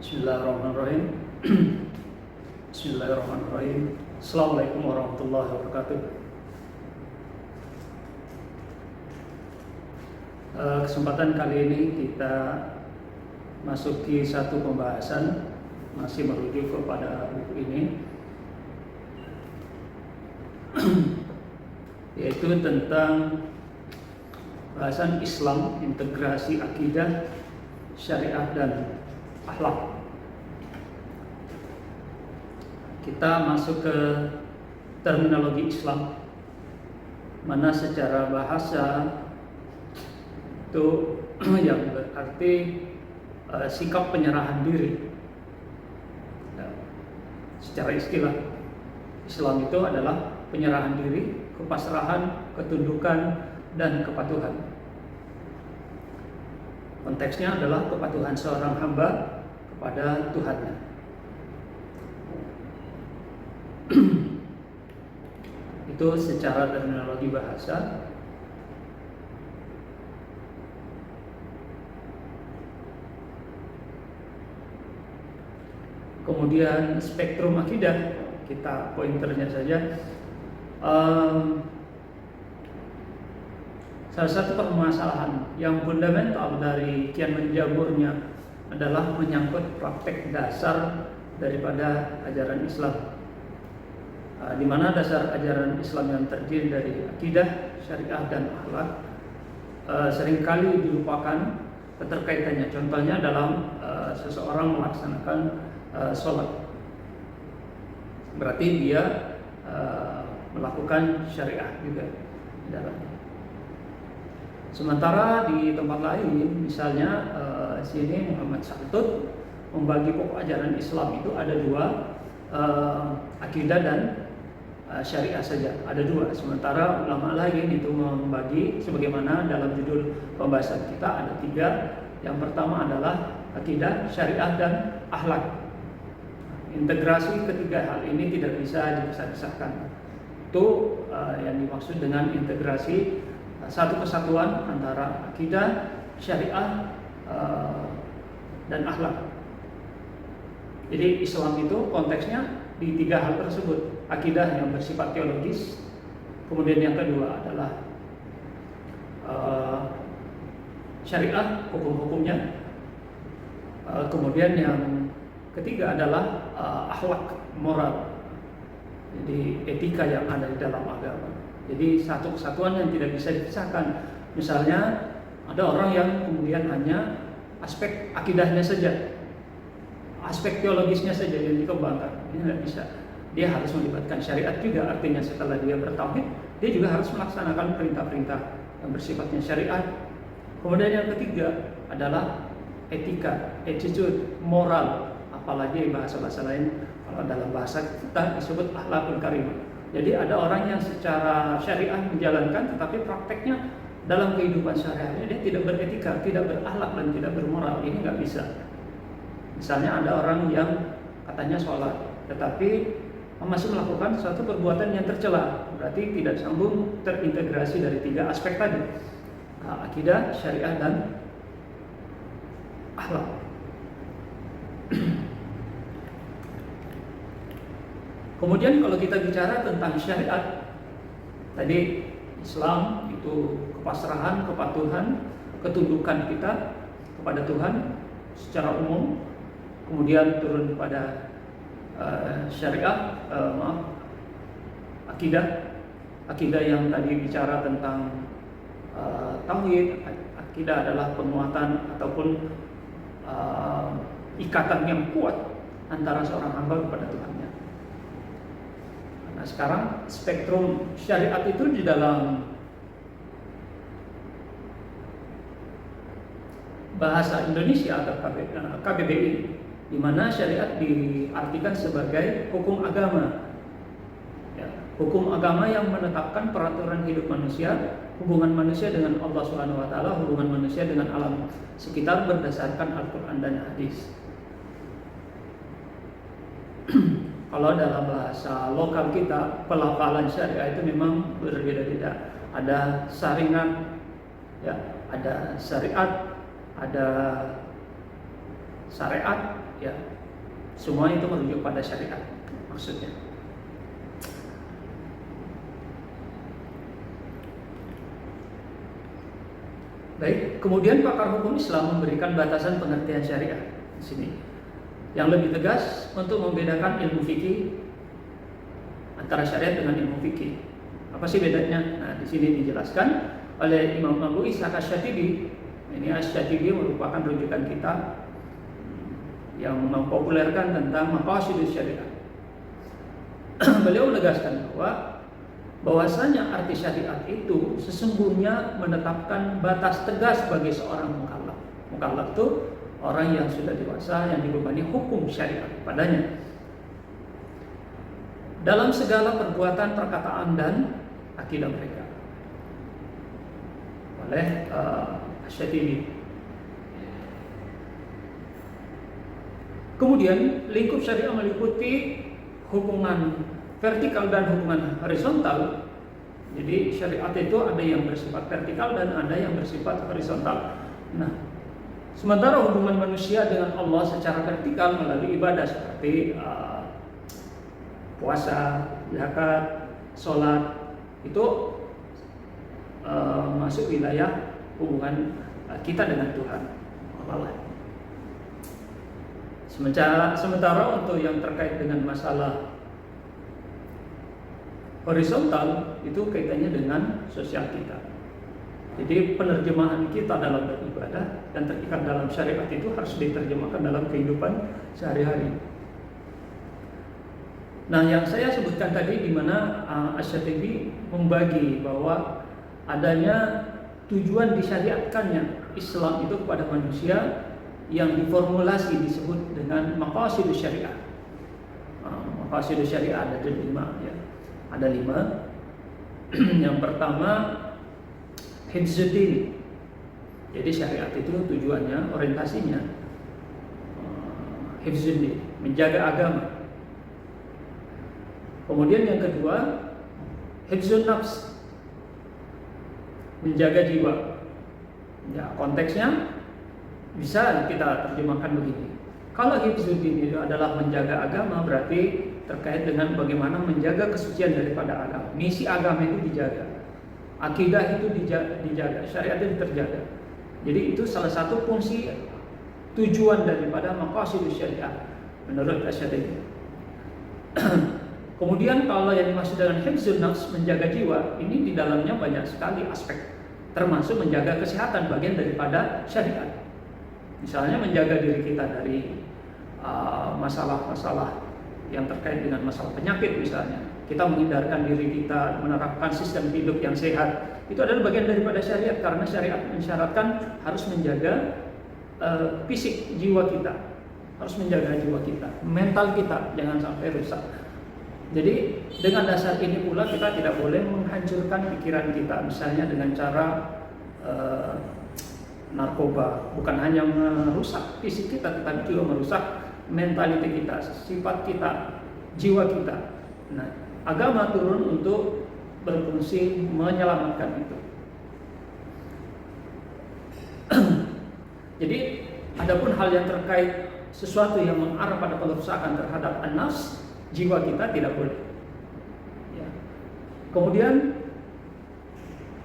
Bismillahirrahmanirrahim. Bismillahirrahmanirrahim. Assalamualaikum warahmatullahi wabarakatuh. Kesempatan kali ini kita masuki satu pembahasan, masih merujuk kepada buku ini, yaitu tentang bahasan Islam, integrasi akidah, syariat dan akhlak. Kita masuk ke terminologi Islam, mana secara bahasa itu yang berarti sikap penyerahan diri. Secara istilah, Islam itu adalah penyerahan diri, kepasrahan, ketundukan, dan kepatuhan. Konteksnya adalah kepatuhan seorang hamba kepada Tuhannya. Itu secara terminologi bahasa. Kemudian spektrum akidah, kita pointernya saja. Salah satu permasalahan yang fundamental dari kian menjaburnya adalah menyangkut praktek dasar daripada ajaran Islam, di mana dasar ajaran Islam yang terdiri dari akidah, syariah, dan akhlak seringkali dilupakan keterkaitannya. Contohnya dalam seseorang melaksanakan sholat, berarti dia melakukan syariah juga di dalamnya. Sementara di tempat lain, misalnya sini Muhammad Saltut membagi pokok ajaran Islam itu ada dua, akidah dan syariah saja, ada dua. Sementara ulama lain itu membagi, sebagaimana dalam judul pembahasan kita, ada tiga. Yang pertama adalah akidah, syariah, dan akhlak. Integrasi ketiga hal ini tidak bisa dipisah-pisahkan. Itu yang dimaksud dengan integrasi, satu kesatuan antara akidah, syariah, dan akhlak. Jadi Islam itu konteksnya di tiga hal tersebut. Akidah yang bersifat teologis, kemudian yang kedua adalah syariah, hukum-hukumnya, kemudian yang ketiga adalah akhlak, moral, jadi etika yang ada di dalam agama. Jadi satu kesatuan yang tidak bisa dipisahkan. Misalnya ada orang yang kemudian hanya aspek akidahnya saja, aspek teologisnya saja yang dikembangkan. Ini tidak bisa. Dia harus melibatkan syariat juga. Artinya setelah dia bertauhid, dia juga harus melaksanakan perintah-perintah yang bersifatnya syariat. Kemudian yang ketiga adalah etika, attitude, moral. Apalagi bahasa-bahasa lain, kalau dalam bahasa kita disebut akhlakul karimah. Jadi ada orang yang secara syariah menjalankan, tetapi prakteknya dalam kehidupan sehari-hari dia tidak beretika, tidak berakhlak, dan tidak bermoral. Ini nggak bisa. Misalnya ada orang yang katanya sholat, tetapi masih melakukan suatu perbuatan yang tercela, berarti tidak sambung terintegrasi dari tiga aspek tadi, akidah, syariah, dan akhlak. Kemudian kalau kita bicara tentang syariat, tadi Islam itu kepasrahan, kepatuhan, ketundukan kita kepada Tuhan secara umum. Kemudian turun pada syariah, akidah yang tadi bicara tentang tauhid. Akidah adalah penguatan ataupun ikatan yang kuat antara seorang hamba kepada Tuhannya. Nah, sekarang spektrum syariat itu di dalam bahasa Indonesia atau KBBI, di mana syariat diartikan sebagai hukum agama. Ya, hukum agama yang menetapkan peraturan hidup manusia, hubungan manusia dengan Allah Subhanahu wa taala, hubungan manusia dengan alam sekitar berdasarkan Al-Qur'an dan hadis. Kalau dalam bahasa lokal kita, pelafalan syariah itu memang berbeda-beda. Ada saringan, ya, ada syariat, ada syariat, ya. Semua itu merujuk pada syariat maksudnya. Baik, kemudian pakar hukum Islam memberikan batasan pengertian syariat di sini yang lebih tegas untuk membedakan ilmu fikih antara syariat dengan ilmu fikih. Apa sih bedanya? Nah, di sini dijelaskan oleh Imam Abu Ishaq Asy-Syatibi. Ini Asy-Syatibi merupakan rujukan kita yang mempopulerkan tentang maqasidus syariat. Beliau menegaskan bahwasanya arti syariat itu sesungguhnya menetapkan batas tegas bagi seorang mukallaf. Mukallaf itu orang yang sudah dewasa yang dibebani hukum syariat padanya dalam segala perbuatan, perkataan dan akidah mereka. Oleh Asy-Syatibi. Kemudian lingkup syariah meliputi hubungan vertikal dan hubungan horizontal. Jadi syariat itu ada yang bersifat vertikal dan ada yang bersifat horizontal. Nah, sementara hubungan manusia dengan Allah secara vertikal melalui ibadah seperti puasa, zakat, sholat, itu masuk wilayah hubungan kita dengan Tuhan Allah. Sementara untuk yang terkait dengan masalah horizontal itu kaitannya dengan sosial kita. Jadi penerjemahan kita dalam beribadah dan terikat dalam syariat itu harus diterjemahkan dalam kehidupan sehari-hari. Nah, yang saya sebutkan tadi di mana Asy-Syatibi membagi bahwa adanya tujuan disyariatkannya Islam itu kepada manusia yang diformulasi disebut dengan maqasidus syariah. Maqasidus syariah ada 5 ya. Ada 5. Yang pertama hifzuddin. Jadi syariat itu tujuannya, orientasinya hifzuddin, menjaga agama. Kemudian yang kedua hifzun nafs, menjaga jiwa. Ya, konteksnya bisa kita terjemahkan begini. Kalau hifzuddin itu adalah menjaga agama, berarti terkait dengan bagaimana menjaga kesucian daripada agama. Misi agama itu dijaga, akidah itu dijaga, syariat itu terjaga. Jadi itu salah satu fungsi tujuan daripada maqasidus syariah menurut Asy-Syatibi. Kemudian kalau yang dimaksud dengan hifzun nafs, menjaga jiwa, ini di dalamnya banyak sekali aspek, termasuk menjaga kesehatan, bagian daripada syariat. Misalnya menjaga diri kita dari masalah-masalah yang terkait dengan masalah penyakit misalnya. Kita menghindarkan diri kita, menerapkan sistem hidup yang sehat. Itu adalah bagian daripada syariat, karena syariat mensyaratkan harus menjaga fisik jiwa kita, harus menjaga jiwa kita, mental kita jangan sampai rusak. Jadi dengan dasar ini pula kita tidak boleh menghancurkan pikiran kita, misalnya dengan cara narkoba. Bukan hanya merusak fisik kita, tetapi juga merusak mentaliti kita, sifat kita, jiwa kita. Nah, agama turun untuk berfungsi menyelamatkan itu. Jadi adapun hal yang terkait sesuatu yang mengarah pada perusakan terhadap an-nafs, jiwa kita, tidak boleh ya. Kemudian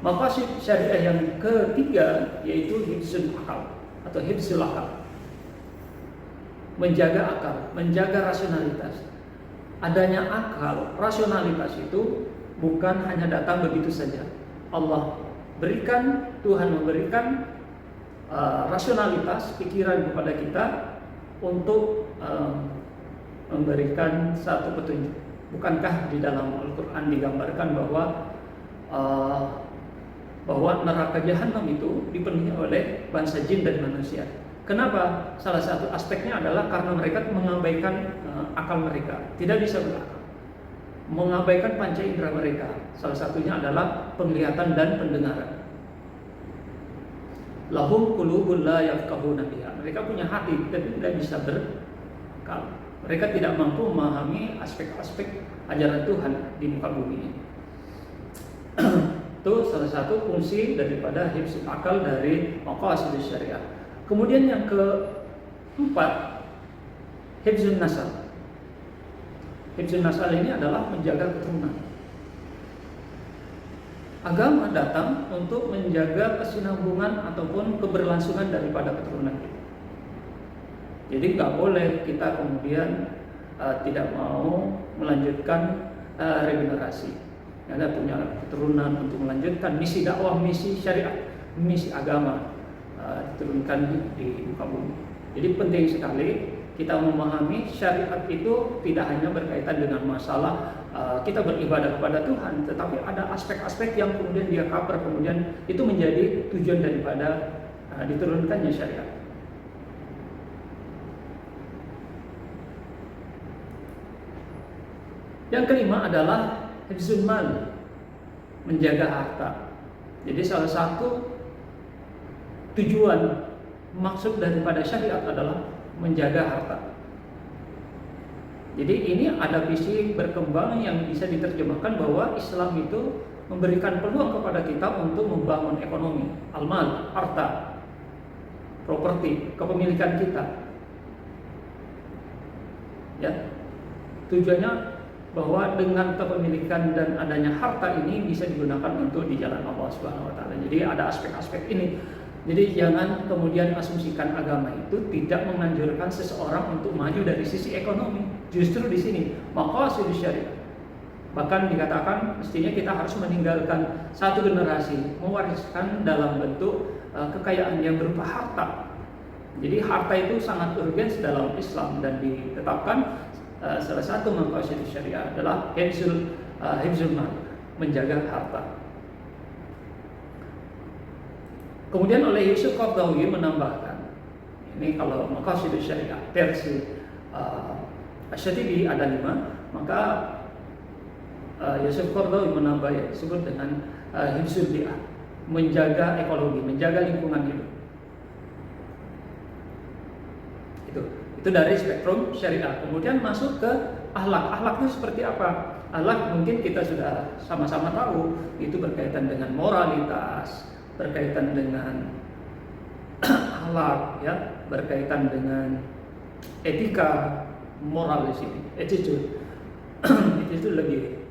maqasid syariah yang ketiga yaitu hifzul akal atau hifzul akal, menjaga akal, menjaga rasionalitas. Adanya akal, rasionalitas itu bukan hanya datang begitu saja. Allah berikan, Tuhan memberikan rasionalitas, pikiran kepada kita untuk memberikan satu petunjuk. Bukankah di dalam Al-Quran digambarkan bahwa neraka jahanam itu dipenuhi oleh bangsa jin dan manusia? Kenapa? Salah satu aspeknya adalah karena mereka mengabaikan akal mereka, tidak bisa berakal, mengabaikan panca indera mereka. Salah satunya adalah penglihatan dan pendengaran. Lahum qulubun la yafqahuna biha. Mereka punya hati tapi tidak bisa berakal. Mereka tidak mampu memahami aspek-aspek ajaran Tuhan di muka bumi ini. Itu salah satu fungsi daripada hifzul akal dari maqasidus syariah. Kemudian yang keempat hifzun nasal. Hifzun nasal ini adalah menjaga keturunan. Agama datang untuk menjaga kesinambungan ataupun keberlangsungan daripada keturunan kita. Jadi nggak boleh kita kemudian tidak mau melanjutkan regenerasi. Ada punya keturunan untuk melanjutkan misi dakwah, misi syariat, misi agama diturunkan di muka bumi. Jadi penting sekali kita memahami syariat itu tidak hanya berkaitan dengan masalah kita beribadah kepada Tuhan, tetapi ada aspek-aspek yang kemudian dia cover, kemudian itu menjadi tujuan daripada diturunkannya syariat. Yang kelima adalah hifzul mal, menjaga harta. Jadi salah satu tujuan maksud daripada syariat adalah menjaga harta. Jadi ini ada visi berkembang yang bisa diterjemahkan bahwa Islam itu memberikan peluang kepada kita untuk membangun ekonomi, al-mal, harta, properti, kepemilikan kita. Ya, tujuannya bahwa dengan kepemilikan dan adanya harta ini bisa digunakan untuk di jalan Allah Subhanahu wa taala. Jadi ada aspek-aspek ini. Jadi jangan kemudian asumsikan agama itu tidak menganjurkan seseorang untuk maju dari sisi ekonomi. Justru di sini maqasid syariah. Bahkan dikatakan mestinya kita harus meninggalkan satu generasi mewariskan dalam bentuk kekayaan yang berupa harta. Jadi harta itu sangat urgen dalam Islam dan ditetapkan salah satu maqasid syariah adalah hifzul mal, menjaga harta. Kemudian oleh Yusuf Qaradawi menambahkan, ini kalau maqasid syariah versi Asy-Syatibi ada 5, maka Yusuf Qaradawi menambah yang disebut dengan hifzul bi'ah, menjaga ekologi, menjaga lingkungan hidup. Itu dari spektrum syariah. Kemudian masuk ke akhlak. Akhlak itu seperti apa? Akhlak mungkin kita sudah sama-sama tahu, itu berkaitan dengan moralitas, berkaitan dengan akhlak, ya, berkaitan dengan etika, moral di sini, attitude. Itu lebih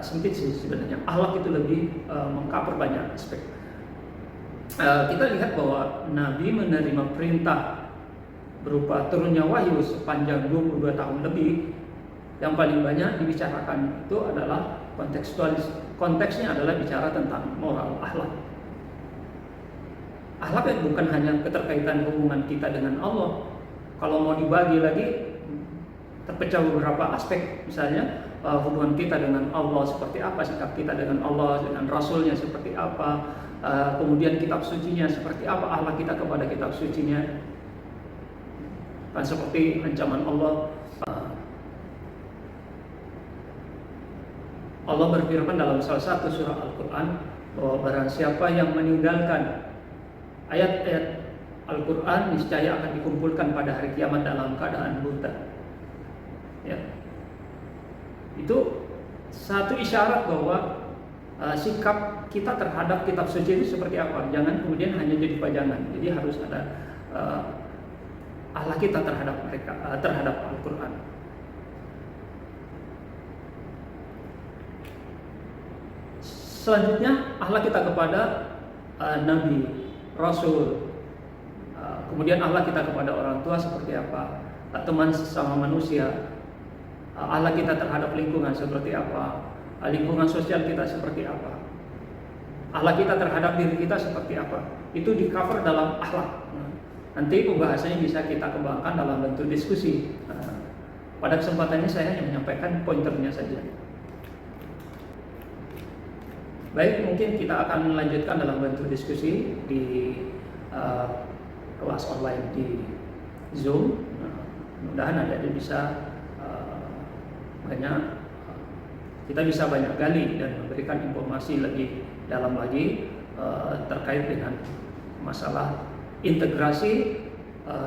sempit sih sebenarnya. Akhlak itu lebih mengcover banyak aspek. Kita lihat bahwa Nabi menerima perintah berupa turunnya wahyu sepanjang 22 tahun lebih. Yang paling banyak dibicarakan itu adalah konteksnya adalah bicara tentang moral, akhlak. Akhlak itu bukan hanya keterkaitan hubungan kita dengan Allah. Kalau mau dibagi lagi, terpecah beberapa aspek. Misalnya hubungan kita dengan Allah seperti apa, sikap kita dengan Allah, dengan Rasulnya seperti apa, kemudian kitab sucinya seperti apa, akhlak kita kepada kitab sucinya. Kan seperti ancaman Allah. Allah berfirman dalam salah satu surah Al-Quran bahwa barang siapa yang meninggalkan ayat-ayat Al-Quran niscaya akan dikumpulkan pada hari kiamat dalam keadaan buta. Ya. Itu satu isyarat bahwa sikap kita terhadap kitab suci itu seperti apa. Jangan kemudian hanya jadi pajangan. Jadi harus ada akhlak kita terhadap mereka, terhadap Al-Quran. Selanjutnya akhlak kita kepada Nabi, Rasul. Kemudian akhlak kita kepada orang tua seperti apa, teman sesama manusia. Akhlak kita terhadap lingkungan seperti apa, lingkungan sosial kita seperti apa, akhlak kita terhadap diri kita seperti apa. Itu di cover dalam akhlak. Nanti pembahasannya bisa kita kembangkan dalam bentuk diskusi. Pada kesempatan ini saya hanya menyampaikan pointernya saja. Baik, mungkin kita akan melanjutkan dalam bentuk diskusi di kelas online di Zoom. Mudah-mudahan adik-adik bisa kita bisa banyak gali dan memberikan informasi lebih dalam lagi terkait dengan masalah integrasi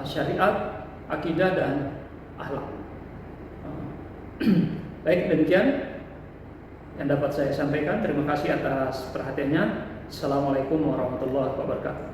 syariat, akidah dan akhlak. Baik, demikian yang dapat saya sampaikan. Terima kasih atas perhatiannya. Assalamualaikum warahmatullahi wabarakatuh.